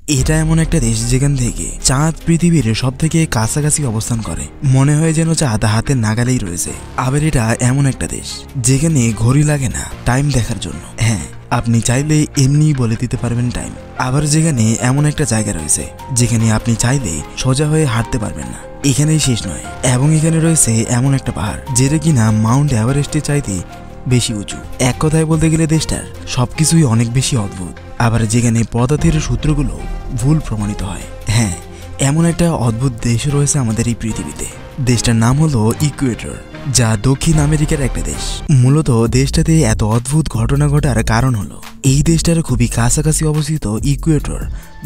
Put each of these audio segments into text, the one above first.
এটা এমন একটা দেশ যেখান থেকে চাঁদ পৃথিবীর সব থেকে কাছাকাছি অবস্থান করে, মনে হয় যেন চাঁদ হাতের নাগালেই রয়েছে। আবার এটা এমন একটা দেশ যেখানে ঘড়ি লাগে না টাইম দেখার জন্য। হ্যাঁ, আপনি চাইলে এমনি বলে দিতে পারবেন টাইম। আবার যেখানে এমন একটা জায়গা রয়েছে যেখানে আপনি চাইলে সোজা হয়ে হাঁটতে পারবেন না। এখানেই শেষ নয়, এবং এখানে রয়েছে এমন একটা পাহাড় যেটা কিনা মাউন্ট এভারেস্টের চাইতে বেশি উঁচু। এক কথায় বলতে গেলে দেশটার সবকিছুই অনেক বেশি অদ্ভুত। আবার যেখানে পদার্থের সূত্রগুলো ভুল প্রমাণিত হয়। হ্যাঁ, এমন একটা অদ্ভুত দেশ রয়েছে আমাদের এই পৃথিবীতে। দেশটার নাম হলো ইকুয়েডর, যা দক্ষিণ আমেরিকার একটা দেশ। মূলত দেশটাতে এত অদ্ভুত ঘটনা ঘটার কারণ হলো এই দেশটার খুবই কাছাকাছি অবস্থিত ইকুয়েডর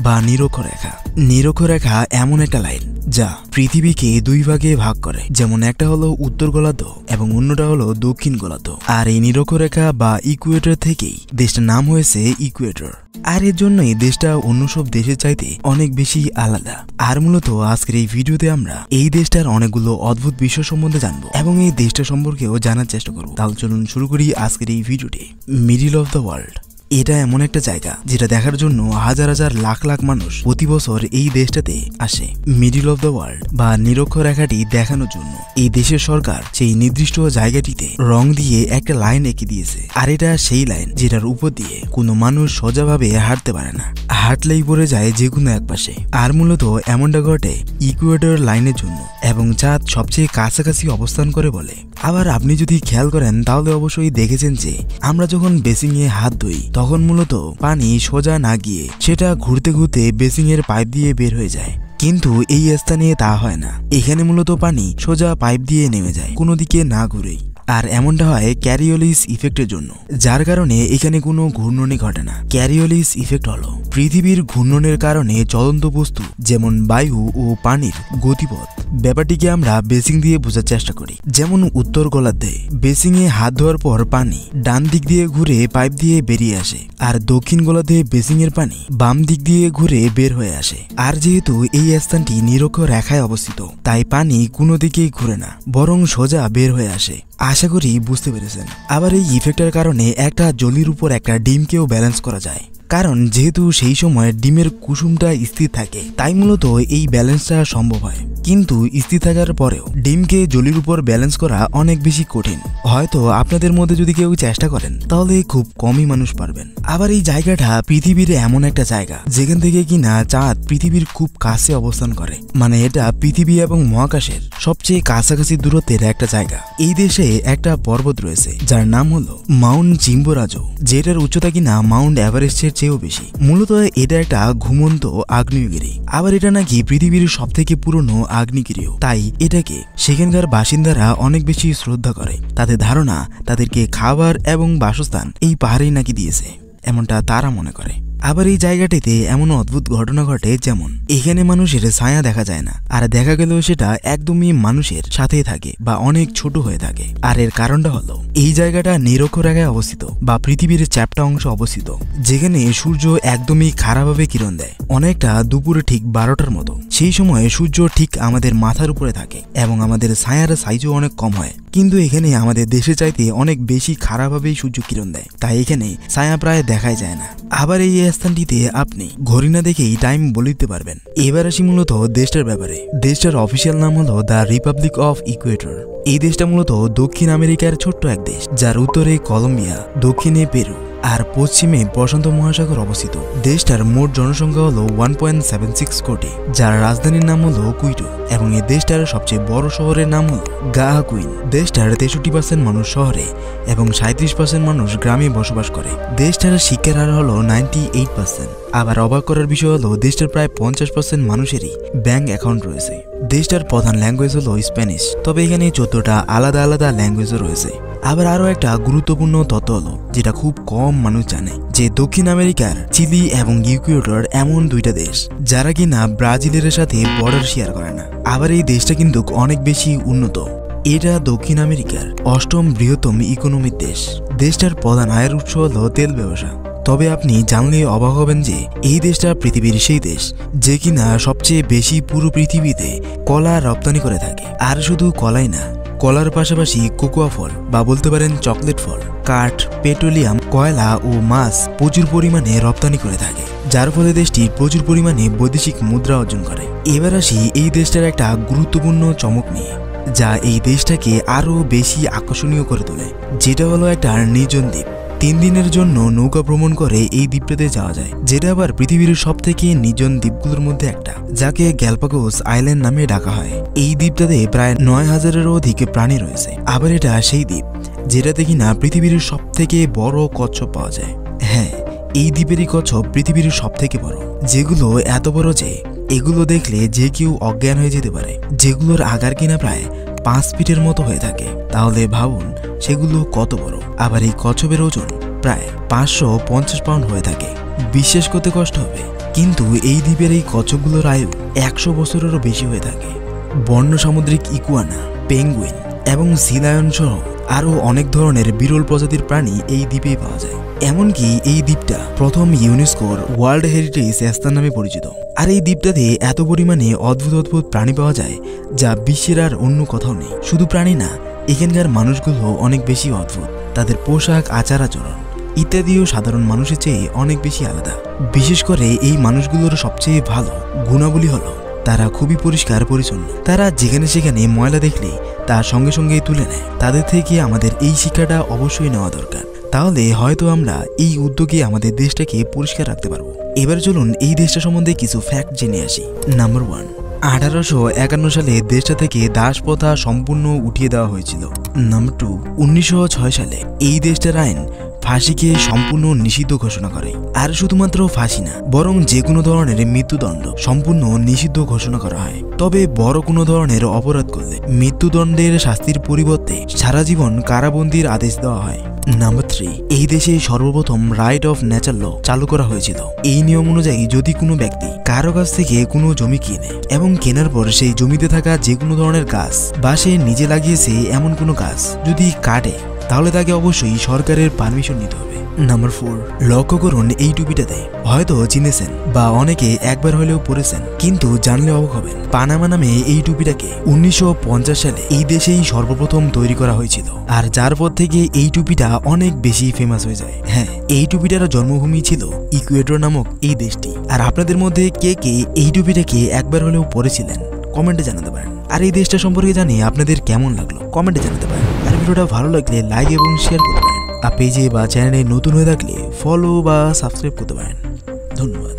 বা নিরক্ষরেখা। নিরক্ষরেখা এমন একটা লাইন যা পৃথিবীকে দুই ভাগে ভাগ করে, যেমন একটা হলো উত্তর গোলার্ধ এবং অন্যটা হলো দক্ষিণ গোলার্ধ। আর এই নিরক্ষরেখা বা ইকুয়েডর থেকেই দেশটার নাম হয়েছে ইকুয়েডর। আর এর জন্যই দেশটা অন্য সব দেশের চাইতে অনেক বেশি আলাদা। আর মূলত আজকের এই ভিডিওতে আমরা এই দেশটার অনেকগুলো অদ্ভুত বিষয় সম্বন্ধে জানবো এবং এই দেশটা সম্পর্কেও জানার চেষ্টা করবো। তাহলে চলুন শুরু করি আজকের এই ভিডিওটি। Middle of the world. এটা এমন একটা জায়গা যেটা দেখার জন্য হাজার হাজার লাখ লাখ মানুষ প্রতি বছর এই দেশটাতে আসে। মিডল অফ দ্য ওয়ার্ল্ড বা নিরক্ষরেখাটি দেখানোর জন্য এই দেশের সরকার সেই নির্দিষ্ট জায়গাটিতে রং দিয়ে একটা লাইন এঁকে দিয়েছে। আর এটা সেই লাইন যেটার উপর দিয়ে কোনো মানুষ সোজাভাবে হাঁটতে পারে না, হাঁটলেই পড়ে যায় যে কোনো এক পাশে। আর মূলত এমনটা ঘটে ইকুয়েডর লাইনের জন্য, এবং চাঁদ সবচেয়ে কাছাকাছি অবস্থান করে বলে। আবার আপনি যদি খেয়াল করেন তাহলে অবশ্যই দেখেছেন যে আমরা যখন বেসিং এ হাত ধুই তখন মূলত পানি সোজা না গিয়ে সেটা ঘুরতে ঘুরতে বেসিং এর পাইপ দিয়ে বের হয়ে যায়। কিন্তু এই স্থানে তা হয় না, এখানে মূলত পানি সোজা পাইপ দিয়ে নেমে যায় কোনো দিকে না ঘুরেই। আর এমনটা হয় ক্যারিওলিস ইফেক্টের জন্য, যার কারণে এখানে কোনো ঘূর্ণনই ঘটে না। ক্যারিওলিস ইফেক্ট হলো পৃথিবীর ঘূর্ণনের কারণে চলন্ত বস্তু যেমন বায়ু ও পানির গতিপথ। ব্যাপারটিকে আমরা বেসিং দিয়ে বোঝার চেষ্টা করি। যেমন উত্তর গোলার্ধে বেসিং এ হাত ধোয়ার পর পানি ডান দিক দিয়ে ঘুরে পাইপ দিয়ে বেরিয়ে আসে, আর দক্ষিণ গোলার্ধে বেসিং এর পানি বাম দিক দিয়ে ঘুরে বের হয়ে আসে। আর যেহেতু এই স্থানটি নিরক্ষরেখায় অবস্থিত, তাই পানি কোনো দিকেই ঘুরে না, বরং সোজা বের হয়ে আসে। আশা করি বুঝতে পেরেছেন। আবার এই ইফেক্টের কারণে একটা জলির উপর একটা ডিমকেও ব্যালেন্স করা যায়, কারণ যেহেতু সেই সময় ডিমের কুসুমটা স্থির থাকে, তাই মূলত এই ব্যালেন্সটা সম্ভব হয়। কিন্তু স্থির থাকার পরেও ডিমকে জলির উপর ব্যালেন্স করা অনেক বেশি কঠিন। হয়তো আপনাদের মধ্যে যদি কেউ চেষ্টা করেন তাহলে খুব কমই মানুষ পারবেন। আবার এই জায়গাটা পৃথিবীর এমন একটা জায়গা যেখান থেকে কিনা চাঁদ পৃথিবীর খুব কাছে অবস্থান করে, মানে এটা পৃথিবী এবং মহাকাশের সবচেয়ে কাছাকাছি দূরত্বের একটা জায়গা। এই দেশে একটা পর্বত রয়েছে যার নাম হলো মাউন্ট চিম্বোরাজো, যেটার উচ্চতা কিনা মাউন্ট এভারেস্টের চেয়েও বেশি। মূলত এটা একটা ঘুমন্ত আগ্নেয়গিরি। আবার এটা নাকি পৃথিবীর সব থেকে পুরনো আগ্নেয়গিরিও, তাই এটাকে সেখানকার বাসিন্দারা অনেক বেশি শ্রদ্ধা করে। তাদের ধারণা তাদেরকে খাবার এবং বাসস্থান এই পাহাড়েই নাকি দিয়েছে, এমনটা তারা মনে করে। আবার এই জায়গাটিতে এমন অদ্ভুত ঘটনা ঘটে, যেমন এখানে মানুষের ছায়া দেখা যায় না, আর দেখা গেলেও সেটা একদমই মানুষের সাথেই থাকে বা অনেক ছোট হয়ে থাকে। আর এর কারণটা হলো এই জায়গাটা নিরক্ষরেখায় অবস্থিত বা পৃথিবীর চ্যাপ্টা অংশ অবস্থিত, যেখানে সূর্য একদমই খারাপভাবে কিরণ দেয়, অনেকটা দুপুরে ঠিক 12টার মতো। সেই সময় সূর্য ঠিক আমাদের মাথার উপরে থাকে এবং আমাদের ছায়ার সাইজও অনেক কম হয়। কিন্তু এখানে আমাদের দেশে চাইতে অনেক বেশি খারাপভাবেই সূর্য কিরণ দেয়, তাই এখানে ছায়া প্রায় দেখাই যায় না। আবার এই স্থানটিতে আপনি ঘড়ি না দেখেই টাইম বলে দিতে পারবেন। এবার আসি মূলত দেশটার ব্যাপারে। দেশটার অফিসিয়াল নাম হলো দ্য রিপাবলিক অফ ইকুয়েডর। এই দেশটা মূলত দক্ষিণ আমেরিকার ছোট্ট এক দেশ, যার উত্তরে কলম্বিয়া, দক্ষিণে পেরু আর পশ্চিমে প্রশান্ত মহাসাগর অবস্থিত। দেশটার মোট জনসংখ্যা হলো 1.76 কোটি, যার রাজধানীর নাম হলো কুইটো, এবং এই দেশটার সবচেয়ে বড় শহরের নাম হলো গায়াকুইন। দেশটার 63% মানুষ শহরে এবং 37% মানুষ গ্রামে বসবাস করে। দেশটার শিক্ষার হার হলো 98%। আবার অবাক করার বিষয় হলো দেশটার প্রায় 50% মানুষেরই ব্যাংক অ্যাকাউন্ট রয়েছে। দেশটার প্রধান ল্যাঙ্গুয়েজ হলো স্প্যানিশ, তবে এখানে 14টা আলাদা আলাদা ল্যাঙ্গুয়েজও রয়েছে। আবার আরো একটা গুরুত্বপূর্ণ তথ্য হলো যেটা খুব কম মানুষ জানে, যে দক্ষিণ আমেরিকার চিলি এবং ইকুয়েডর এমন দুইটা দেশ যারা কিনা ব্রাজিলের সাথে বর্ডার শেয়ার করে না। আবার এই দেশটা কিন্তু অনেক বেশি উন্নত। এটা দক্ষিণ আমেরিকার 8ম বৃহত্তম ইকোনমিক দেশ। দেশটার প্রধান আয়ের উৎস হলো তেল ব্যবসা। তবে আপনি জানলে অবাক হবেন যে এই দেশটা পৃথিবীর সেই দেশ যে কিনা সবচেয়ে বেশি পুরো পৃথিবীতে কলা রপ্তানি করে থাকে। আর শুধু কলাই না, কলার পাশাপাশি কোকোয়া ফল বা বলতে পারেন চকলেট ফল, কাঠ, পেট্রোলিয়াম, কয়লা ও মাছ প্রচুর পরিমাণে রপ্তানি করে থাকে, যার ফলে দেশটি প্রচুর পরিমাণে বৈদেশিক মুদ্রা অর্জন করে। এবার আসি এই দেশটার একটা গুরুত্বপূর্ণ চমক নিয়ে, যা এই দেশটাকে আরও বেশি আকর্ষণীয় করে তোলে, যেটা হলো একটা নির্জন দ্বীপ। 3 দিনের জন্য নৌকা ভ্রমণ করে এই দ্বীপটাতে যাওয়া যায়, যেটা আবার পৃথিবীর সবথেকে নির্জন দ্বীপগুলোর মধ্যে একটা, যাকে গ্যালাপাগোস আইল্যান্ড নামে ডাকা হয়। এই দ্বীপটাতে প্রায় 9000-এরও অধিক প্রাণী রয়েছে। আবার এটা সেই দ্বীপ যেটাতে কিনা পৃথিবীর সবথেকে বড় কচ্ছপ পাওয়া যায়। হ্যাঁ, এই দ্বীপেরই কচ্ছপ পৃথিবীর সবথেকে বড়, যেগুলো এত বড় যে এগুলো দেখলে যে কেউ অজ্ঞান হয়ে যেতে পারে, যেগুলোর আকার কিনা প্রায় 5 ফিটের মতো হয়ে থাকে। তাহলে ভাবুন সেগুলো কত বড়। আবার এই কচ্ছপের ওজন প্রায় 550 পাউন্ড হয়ে থাকে। বিশ্বাস করতে কষ্ট হবে, কিন্তু এই দ্বীপের এই কচ্ছপগুলোর আয়ু 100 বছরেরও বেশি হয়ে থাকে। বন্য সামুদ্রিক ইকুয়ানা, পেঙ্গুইন এবং সি লায়ন সহ আরও অনেক ধরনের বিরল প্রজাতির প্রাণী এই দ্বীপেই পাওয়া যায়। এমনকি এই দ্বীপটা প্রথম ইউনেস্কোর ওয়ার্ল্ড হেরিটেজ স্থান নামে পরিচিত। আর এই দ্বীপটাতে এত পরিমাণে অদ্ভুত অদ্ভুত প্রাণী পাওয়া যায় যা বিশ্বের আর অন্য কোথাও নেই। শুধু প্রাণী না, এখানকার মানুষগুলো অনেক বেশি অদ্ভুত। তাদের পোশাক, আচার আচরণ ইত্যাদিও সাধারণ মানুষের চেয়ে অনেক বেশি আলাদা। বিশেষ করে এই মানুষগুলোর সবচেয়ে ভালো গুণাবলী হলো তারা খুবই পরিষ্কার পরিচ্ছন্ন। তারা যেখানে সেখানে ময়লা দেখলে তার সঙ্গে সঙ্গে তুলে নেয়। তাদের থেকে আমাদের এই শিক্ষাটা অবশ্যই নেওয়া দরকার, তাহলে হয়তো আমরা এই উদ্যোগে আমাদের দেশটাকে পরিষ্কার রাখতে পারবো। এবার চলুন এই দেশটা সম্বন্ধে কিছু ফ্যাক্ট জেনে আসি। নাম্বার 1, 1851 সালে দেশটা থেকে দাস প্রথা সম্পূর্ণ উঠিয়ে দেওয়া হয়েছিল। নাম্বার 2, 1906 সালে এই দেশটার আইন ফাঁসিকে সম্পূর্ণ নিষিদ্ধ ঘোষণা করে। আর শুধুমাত্র ফাঁসি না, বরং যে কোনো ধরনের মৃত্যুদণ্ড সম্পূর্ণ নিষিদ্ধ ঘোষণা করা হয়। তবে বড় কোনো ধরনের অপরাধ করলে মৃত্যুদণ্ডের শাস্তির পরিবর্তে সারা জীবন কারাবন্দির আদেশ দেওয়া হয়। নাম্বার 3, এই দেশে সর্বপ্রথম রাইট অফ নেচার ল চালু করা হয়েছিল। এই নিয়ম অনুযায়ী যদি কোনো ব্যক্তি কারো কাছ থেকে কোনো জমি কিনে এবং কেনার পর সেই জমিতে থাকা যে কোনো ধরনের গাছ বা সে নিজে লাগিয়েছে এমন কোনো গাছ যদি কাটে, তাহলে তাকে অবশ্যই সরকারের পারমিশন নিতে হবে। নাম্বার 4, লক্ষ্য করুন এই টুপিটাতে হয়তো চিনেছেন বা অনেকে একবার হলেও পরেছেন, কিন্তু জানলে অবাক হবেন। পানামা নামে এই টুপিটাকে 1950 সালে এই দেশেই সর্বপ্রথম তৈরি করা হয়েছিল, আর যার পর থেকে এই টুপিটা অনেক বেশি ফেমাস হয়ে যায়। হ্যাঁ, এই টুপিটার জন্মভূমি ছিল ইকুয়েডর নামক এই দেশটি। আর আপনাদের মধ্যে কে কে এই টুপিটাকে একবার হলেও পরেছিলেন কমেন্টে জানাতে পারেন। আর এই দেশটা সম্পর্কে জানিয়ে আপনাদের কেমন লাগলো কমেন্টে জানাতে পারেন। আর ভিডিওটা ভালো লাগলে লাইক এবং শেয়ার করতে পারেন। আর পেজে বা চ্যানেলে নতুন হয়ে থাকলে ফলো বা সাবস্ক্রাইব করতে পারেন। ধন্যবাদ।